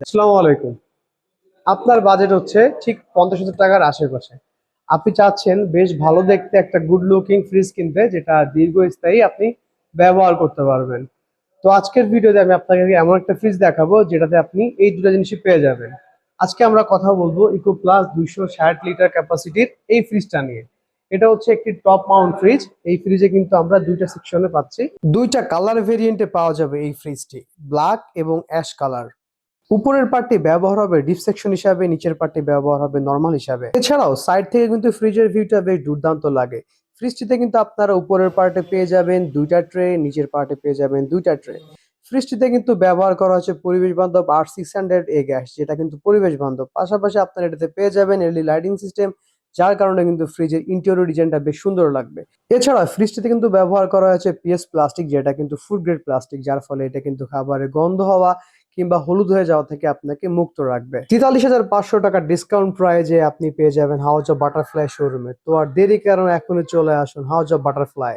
আসসালামু আলাইকুম। আপনার বাজেট হচ্ছে ঠিক 50,000 টাকার আশেপাশে। আপনি চাচ্ছেন বেশ ভালো দেখতে একটা গুড লুকিং ফ্রিজ কিনতে, যেটা দীর্ঘস্থায়ী আপনি ব্যবহার করতে পারবেন। তো আজকের ভিডিওতে আমি আপনাকে এমন একটা ফ্রিজ দেখাবো যেটাতে আপনি এই দুটো জিনিসই পেয়ে যাবেন। আজকে আমরা কথা বলবো ইকো প্লাস 260 লিটার ক্যাপাসিটির এই ফ্রিজটা নিয়ে। এটা হচ্ছে একটি টপ মাউন্ট ফ্রিজ। এই ফ্রিজে কিন্তু আমরা দুইটা সেকশনে পাচ্ছি, দুইটা কালার ভেরিয়েন্টে পাওয়া যাবে এই ফ্রিজটি, ব্ল্যাক এবং অ্যাশ কালার। উপরের পার্টটি ব্যবহার হবে ডিপ সেকশন হিসাবে, নিচের পার্টটি ব্যবহার হবে নরমাল হিসাবে। এছাড়াও সাইড থেকে কিন্তু ফ্রিজের ভিউটা বেশ দুর্দান্ত লাগে। ফ্রিজটিতে কিন্তু আপনারা উপরের পার্টে পেয়ে যাবেন দুইটা ট্রে, নিচের পার্টে পেয়ে যাবেন দুইটা ট্রে। ফ্রিজটিতে কিন্তু ব্যবহার করা হচ্ছে পরিবেশ বান্ধব R600A গ্যাস, যেটা কিন্তু পরিবেশ বান্ধব। পাশাপাশি আপনারা এটাতে পেয়ে যাবেন এলইডি লাইটিং সিস্টেম, যার কারণে কিন্তু ফ্রিজের ইন্টেরিয়র ডিজাইনটা বেশ সুন্দর লাগবে। এছাড়া ফ্রিজটিতে কিন্তু ব্যবহার করা হয়েছে পিএস প্লাস্টিক, যেটা কিন্তু ফুড গ্রেড প্লাস্টিক, যার ফলে এটা কিন্তু খাবারের গন্ধ হওয়া কিংবা হলুদ হয়ে যাওয়া থেকে আপনাকে মুক্ত রাখবে। 43,500 টাকা ডিসকাউন্ট প্রাইজে আপনি পেয়ে যাবেন হাউস অফ বাটারফ্লাই শোরুমে। তো আর দেরি কারণ এখনই চলে আসুন হাউস অফ বাটারফ্লাই।